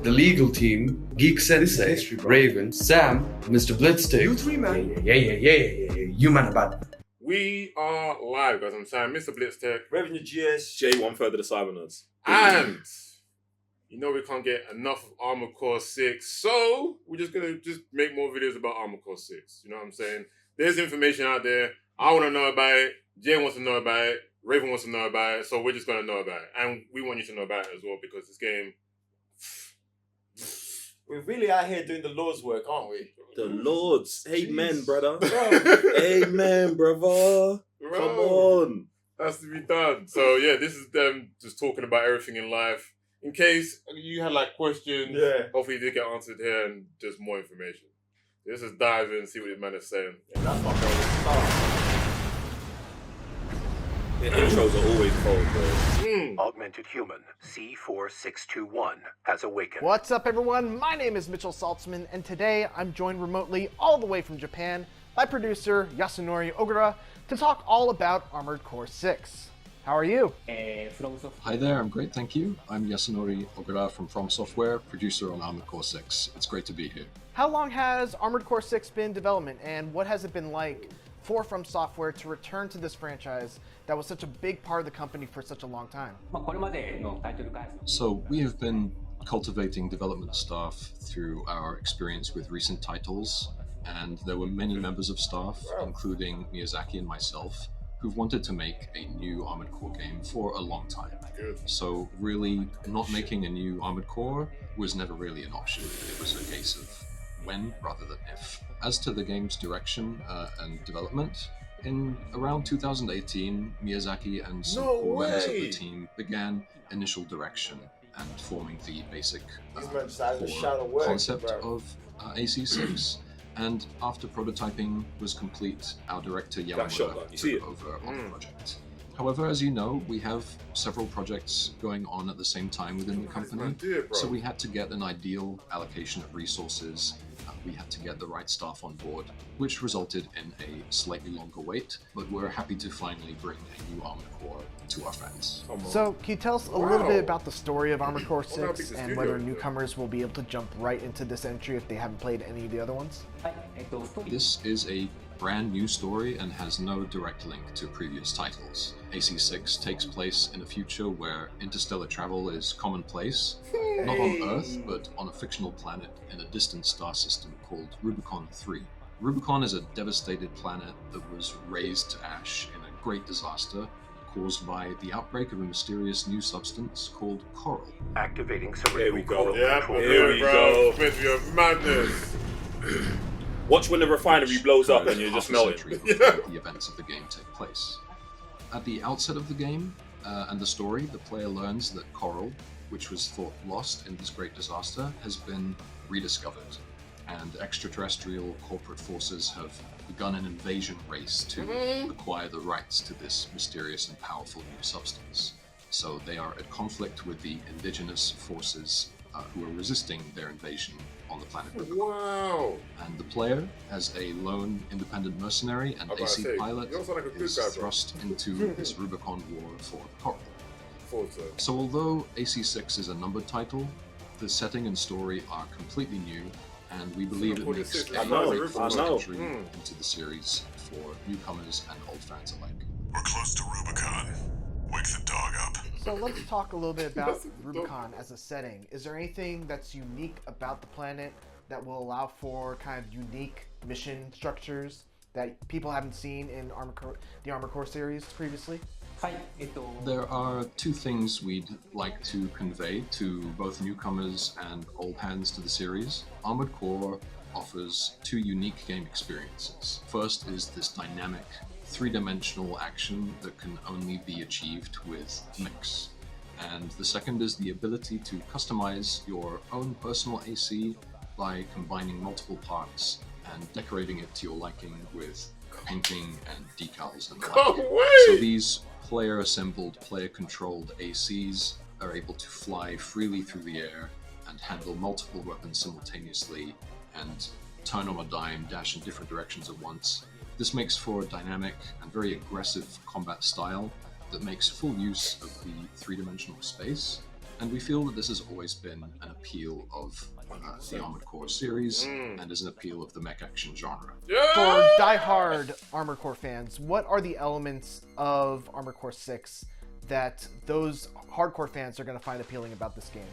the legal team, Geek Sensei, Raven, Sam, Mr. Blitzstick. You three, man. Yeah. You man about. We are live, guys. I'm Sam, Mr. Blitztech, Raven your GS. J, 1/3 of the Cybernerds. and you know we can't get enough of Armored Core 6, so we're just gonna make more videos about Armored Core 6. You know what I'm saying? There's information out there. I want to know about it. Jay wants to know about it. Raven wants to know about it. So we're just gonna know about it, and we want you to know about it as well because this game. We're really out here doing the Lord's work, aren't we? The Lords. Amen, Jeez. brother. Bro. Amen, brother. Come on. Has to be done. So yeah, this is them just talking about everything in life. In case you had like questions, hopefully they get answered here and just more information. Let's just dive in and see what this man is saying. Yeah, that's my favorite stuff. The intros are always cold, bro. Augmented human C4621 has awakened. What's up, everyone? My name is Mitchell Saltzman, and today I'm joined remotely all the way from Japan by producer Yasunori Ogura to talk all about Armored Core 6. How are you? Hi there, I'm great, thank you. I'm Yasunori Ogura from Software, producer on Armored Core 6. It's great to be here. How long has Armored Core 6 been in development, and what has it been like for From Software to return to this franchise that was such a big part of the company for such a long time? So we have been cultivating development staff through our experience with recent titles, and there were many members of staff, including Miyazaki and myself, who've wanted to make a new Armored Core game for a long time. So really, not making a new Armored Core was never really an option. It was a case of when rather than if. As to the game's direction and development, in around 2018, Miyazaki and some core members of the team began initial direction and forming the basic core concept of AC6. And after prototyping was complete, our director Yamamura took over on the project. However, as you know, we have several projects going on at the same time within the company, so we had to get an ideal allocation of resources. We had to get the right staff on board, which resulted in a slightly longer wait, but we're happy to finally bring a new Armored Core to our fans. So, can you tell us a little bit about the story of Armored Core 6 and whether newcomers will be able to jump right into this entry if they haven't played any of the other ones? This is a brand new story and has no direct link to previous titles. AC6 takes place in a future where interstellar travel is commonplace, not on Earth, but on a fictional planet in a distant star system called Rubicon 3. Rubicon is a devastated planet that was razed to ash in a great disaster caused by the outbreak of a mysterious new substance called coral. Activating Here we go. Here we go. Madness. Watch when the refinery blows up and you just melt it. The events of the game take place. At the outset of the game and the story, the player learns that coral, which was thought lost in this great disaster, has been rediscovered, and extraterrestrial corporate forces have begun an invasion race to acquire the rights to this mysterious and powerful new substance. So they are at conflict with the indigenous forces who are resisting their invasion on the planet Rubicon. Wow! And the player, as a lone independent mercenary and AC pilot, is thrust into this Rubicon war for coral. So although AC6 is a numbered title, the setting and story are completely new, and we believe it makes a great first entry into the series for newcomers and old fans alike. We're close to Rubicon. Wake the dog up. So let's talk a little bit about Rubicon as a setting. Is there anything that's unique about the planet that will allow for kind of unique mission structures that people haven't seen in the Armored Core series previously? There are two things we'd like to convey to both newcomers and old hands to the series. Armored Core offers two unique game experiences. First is this dynamic, three-dimensional action that can only be achieved with mix. And the second is the ability to customize your own personal AC by combining multiple parts and decorating it to your liking with painting and decals and the like. So these player-assembled, player-controlled ACs are able to fly freely through the air and handle multiple weapons simultaneously and turn on a dime, dash in different directions at once. This makes for a dynamic and very aggressive combat style that makes full use of the three-dimensional space And we feel that this has always been an appeal of the Armored Core series and is an appeal of the mech action genre. For die-hard Armored Core fans, what are the elements of Armored Core 6 that those hardcore fans are going to find appealing about this game?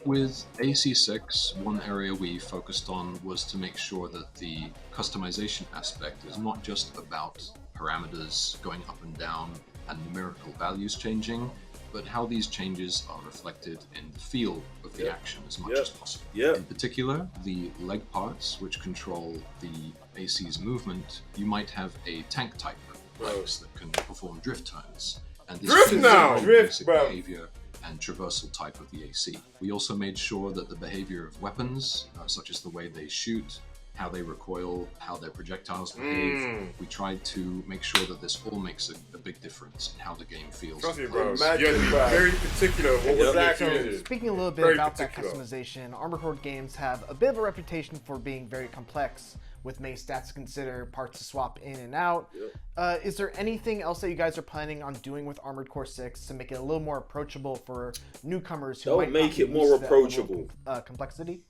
With AC6, one area we focused on was to make sure that the customization aspect is not just about parameters going up and down and numerical values changing, but how these changes are reflected in the feel of the action as much as possible. In particular, the leg parts, which control the AC's movement, you might have a tank type legs that can perform drift turns. And this Drift fits now! the Drift, basic bro. behavior and traversal type of the AC. We also made sure that the behavior of weapons, such as the way they shoot, how they recoil, how their projectiles behave, we tried to make sure that this all makes a big difference in how the game feels. Trust me, bro. You Imagine, have to be bro. very particular what was Exactly. actually. Speaking a little bit Very about that particular. customization, Armored Core games have a bit of a reputation for being very complex, with many stats to consider, parts to swap in and out. Is there anything else that you guys are planning on doing with Armored Core 6 to make it a little more approachable for newcomers who Don't might make not it be more used to that level approachable. of, complexity?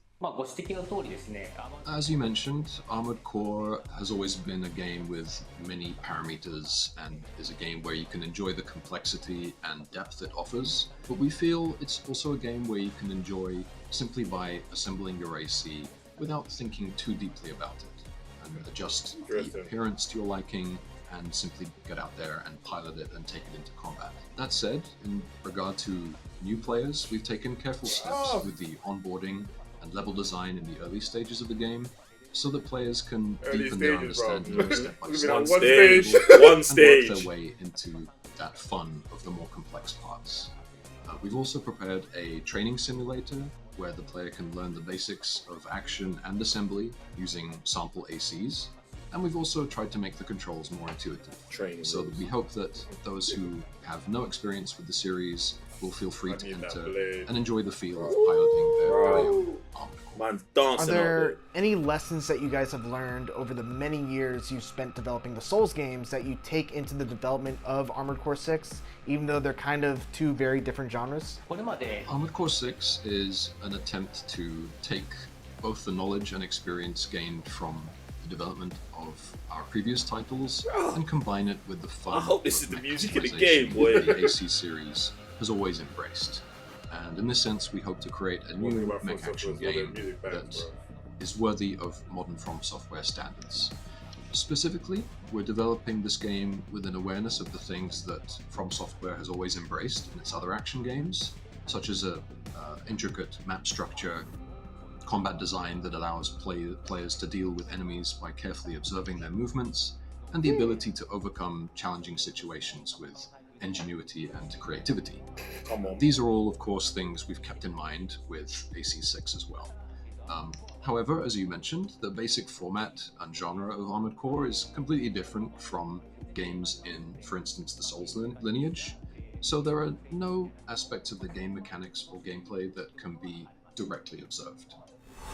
As you mentioned, Armored Core has always been a game with many parameters and is a game where you can enjoy the complexity and depth it offers, but we feel it's also a game where you can enjoy simply by assembling your AC without thinking too deeply about it, and adjust the appearance to your liking and simply get out there and pilot it and take it into combat. That said, in regard to new players, we've taken careful steps with the onboarding and level design in the early stages of the game, so that players can Early deepen their stages, bro. understanding step by Look at step, that, One one stage. stage. One and work stage. their way into that fun of the more complex parts. We've also prepared a training simulator where the player can learn the basics of action and assembly using sample ACs, and we've also tried to make the controls more intuitive, Training so that we hope that those who have no experience with the series will feel free to need that enter blade. and enjoy the feel of piloting their very own Armored Core. Man's Are dancing out there there. any lessons that you guys have learned over the many years you've spent developing the Souls games that you take into the development of Armored Core 6, even though they're kind of two very different genres? Armored Core 6 is an attempt to take both the knowledge and experience gained from the development of our previous titles and combine it with the fun I hope this of is the mech music of the customization game, boy. that the AC series has always embraced. And in this sense, we hope to create a One thing new about mech From action Software is all game their music bands, that bro. is worthy of modern From Software standards. Specifically, we're developing this game with an awareness of the things that From Software has always embraced in its other action games, such as a intricate map structure, combat design that allows players to deal with enemies by carefully observing their movements, and the ability to overcome challenging situations with ingenuity and creativity. Come on. These are all, of course, things we've kept in mind with AC6 as well. However, as you mentioned, the basic format and genre of Armored Core is completely different from games in, for instance, the Souls lineage, so there are no aspects of the game mechanics or gameplay that can be directly observed.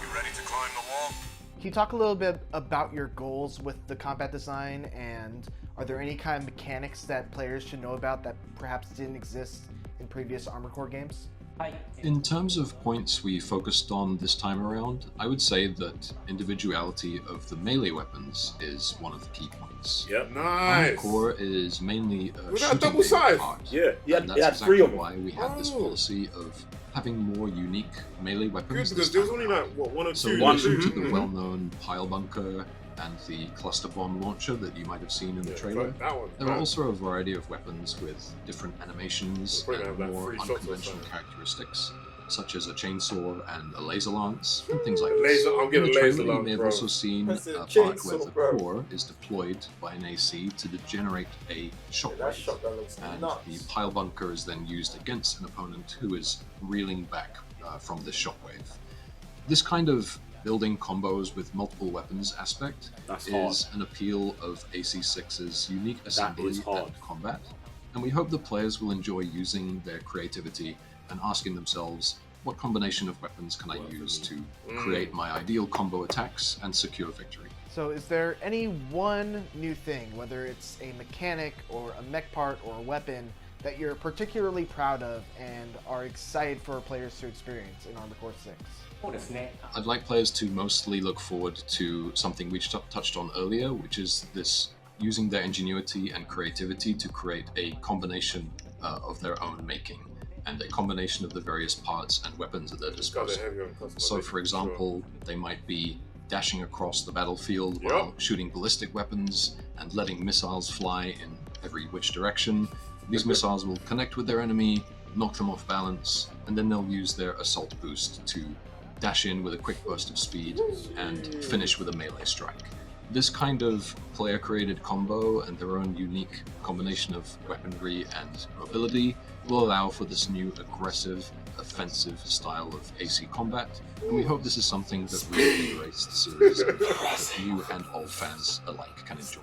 You ready to climb the wall? Can you talk a little bit about your goals with the combat design, and are there any kind of mechanics that players should know about that perhaps didn't exist in previous Armored Core games? In terms of points we focused on this time around, I would say that individuality of the melee weapons is one of the key points. Yep. Armored Nice. Core is mainly a Was that shooting double game size? part, Yeah, he had, and he that's had three exactly of them. why we had this Oh. policy of having more unique melee Good, weapons. because this there was time only around. like, what, one or So two? in One. addition to the Mhm. well-known pile bunker and the cluster bomb launcher that you might have seen in the Yeah, trailer, fuck that one. there are also a variety of weapons with different animations We're probably and gonna have, like, more 3 shots or unconventional something. characteristics, such as a chainsaw and a laser lance, and things like Laser- this. I'm getting In the a laser trailer, you lance, may have bro. also seen That's a a part where chainsaw, the bro. core is deployed by an AC to generate a That shockwave, shotgun looks and nuts. the pile bunker is then used against an opponent who is reeling back from this shockwave. This kind of building combos with multiple weapons aspect That's is an appeal of AC6's unique assembly is hard. and combat, and we hope the players will enjoy using their creativity and asking themselves, what combination of weapons can I use to create my ideal combo attacks and secure victory? So is there any one new thing, whether it's a mechanic or a mech part or a weapon, that you're particularly proud of and are excited for players to experience in Armored Core 6? I'd like players to mostly look forward to something we touched on earlier, which is this using their ingenuity and creativity to create a combination of their own making, and a combination of the various parts and weapons at their disposal. So, for example, they might be dashing across the battlefield while shooting ballistic weapons and letting missiles fly in every which direction. These missiles will connect with their enemy, knock them off balance, and then they'll use their assault boost to dash in with a quick burst of speed and finish with a melee strike. This kind of player-created combo and their own unique combination of weaponry and mobility will allow for this new aggressive, offensive style of AC combat, and we hope this is something that reinvigorates the series and new and old fans alike can enjoy.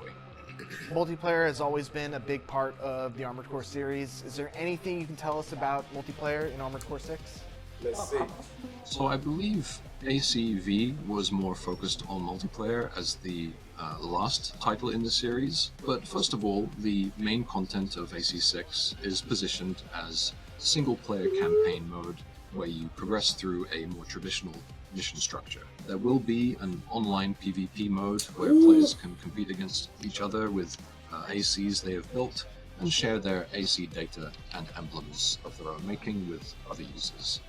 Multiplayer has always been a big part of the Armored Core series. Is there anything you can tell us about multiplayer in Armored Core 6? Let's see. So I believe ACV was more focused on multiplayer as the last title in the series, but first of all, the main content of AC6 is positioned as single-player campaign mode where you progress through a more traditional mission structure. There will be an online PvP mode where players can compete against each other with ACs they have built and share their AC data and emblems of their own making with other users.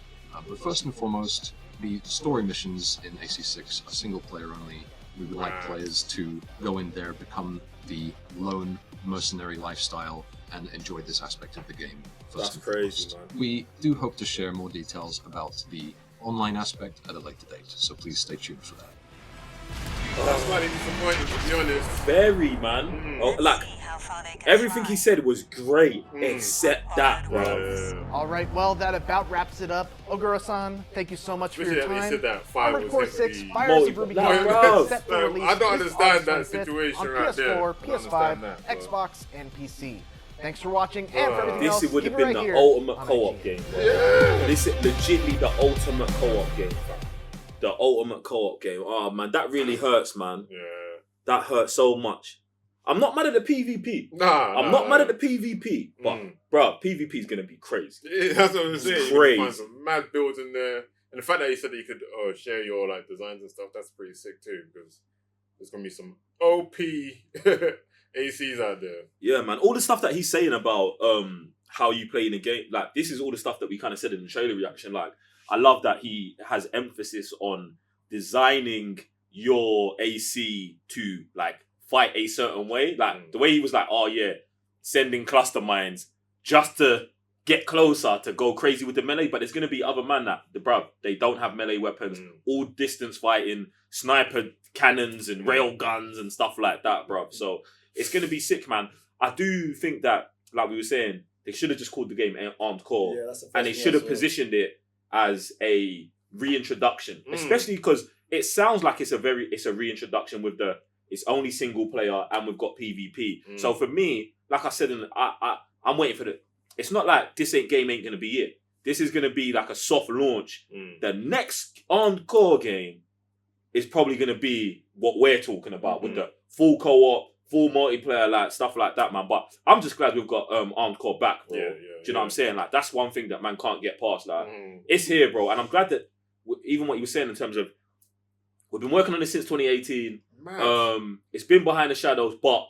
But first and foremost, the story missions in AC6 are single player only. We would like players to go in there, become the lone mercenary lifestyle, and enjoy this aspect of the game. That's crazy, man. We do hope to share more details about the online aspect at a later date, so please stay tuned for that. That's slightly disappointing, to be honest. Very, man. Oh, like, everything he said was great, except that, bro. All right, well, that about wraps it up. Ogura-san, thank you so much for your At least time. said that 5 Armored was Core definitely 6 Fires of Rubicon bro. is set for release I don't this understand August that 25th situation on right there. PS4, I don't PS5, understand that, bro. Xbox, and PC. Thanks for watching, and for everything else, This would keep have it been right the here ultimate on co-op IGN. game. Bro. This is legitly the ultimate co-op game, fam. The ultimate co-op game. Oh man, that really hurts, man. Yeah. That hurts so much. I'm not mad at the PvP. I'm not mad at the PvP, but bro, PvP is gonna be crazy. Yeah, that's what I'm saying. It's You crazy. can find some mad builds in there, and the fact that you said that you could share your like designs and stuff, that's pretty sick too. Because there's gonna be some OP ACs out there. Yeah, man. All the stuff that he's saying about how you play in a game, like this is all the stuff that we kind of said in the trailer reaction. Like, I love that he has emphasis on designing your AC to like fight a certain way. Like the way he was like, oh yeah, sending cluster mines just to get closer to go crazy with the melee. But there's gonna be other man that they don't have melee weapons, all distance fighting, sniper cannons and rail guns and stuff like that, bruv. So it's gonna be sick, man. I do think that, like we were saying, they should have just called the game Armed Core, and they should have positioned it as a reintroduction, especially because it sounds like it's a reintroduction with it's only single player and we've got PvP. So for me, like I said, I'm waiting for it's not like this game ain't gonna be it. This is gonna be like a soft launch. The next Armed Core game is probably gonna be what we're talking about with the full co-op, full multiplayer, like stuff like that, man. But I'm just glad we've got Armed Core back, bro. Do you know what I'm saying? Like that's one thing that man can't get past. Like it's here, bro, and I'm glad that even what you were saying in terms of we've been working on this since 2018. It's been behind the shadows, but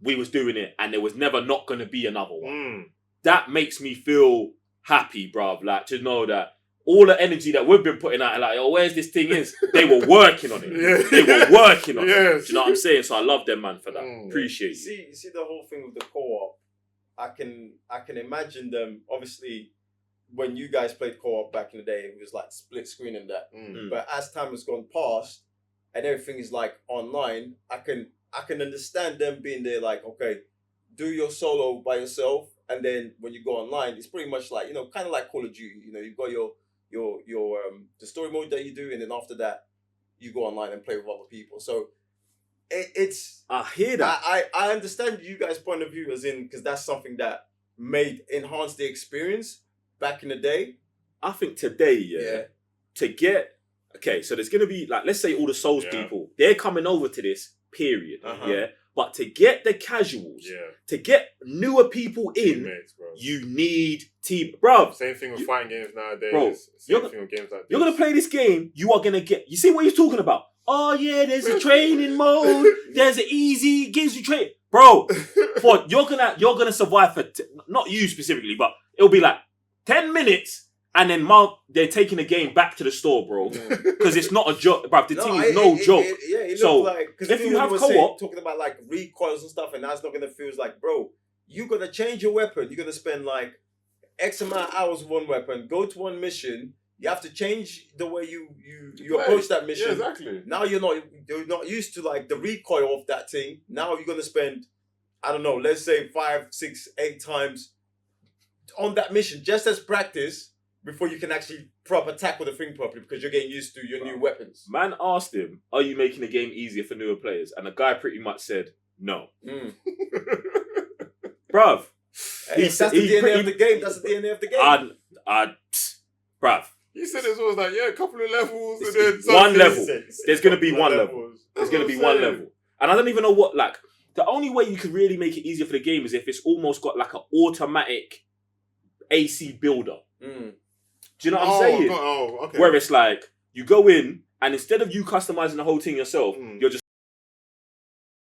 we was doing it, and there was never not going to be another one. That makes me feel happy, bruv. Like to know that all the energy that we've been putting out, like, oh, where's this thing is? They were working on it. They were working on it. Do you know what I'm saying? So I love them, man, for that. Appreciate it. You see the whole thing with the co-op. I can imagine them. Obviously, when you guys played co-op back in the day, it was like split screen and that. But as time has gone past and everything is like online, I can understand them being there like, okay, do your solo by yourself, and then when you go online, it's pretty much like, kind of like Call of Duty. You've got your the story mode that you do, and then after that, you go online and play with other people. So it's I hear that. I understand you guys' point of view, as in because that's something that enhanced the experience back in the day. I think today, to get so there's gonna be like, let's say all the Souls people, they're coming over to this period, But to get the casuals, to get newer people in, Teammates, bro. you need team, bro. Same thing with fighting games nowadays. Bro, Same thing with games like this. You're gonna play this game. You are gonna get. You see what he's talking about? Oh yeah, there's a training mode. There's an easy gives you training, bro. You're gonna survive for not you specifically, but it'll be like 10 minutes. And then they're taking the game back to the store, bro. Because it's not a joke, bro. The team is no joke. So, like, if you have co-op... Talking about, like, recoils and stuff, and that's not going to feel like, bro, you're going to change your weapon. You're going to spend, like, X amount of hours with one weapon, go to one mission. You have to change the way you approach that mission. Yeah, exactly. Now you're not used to, like, the recoil of that thing. Now you're going to spend, I don't know, let's say 5, 6, 8 times on that mission just as practice. Before you can actually proper tackle the thing properly because you're getting used to your new weapons. Man asked him, are you making the game easier for newer players? And the guy pretty much said, no. Bruv. Hey, that's the DNA of the game. That's the DNA of the game. Bruv. He said it was like, a couple of levels. And then one level. There's going to be one level. There's going to be one level. And I don't even know what, like, the only way you could really make it easier for the game is if it's almost got like an automatic AC builder. Do you know what I'm saying? Okay. Where it's like, you go in, and instead of you customizing the whole thing yourself, you're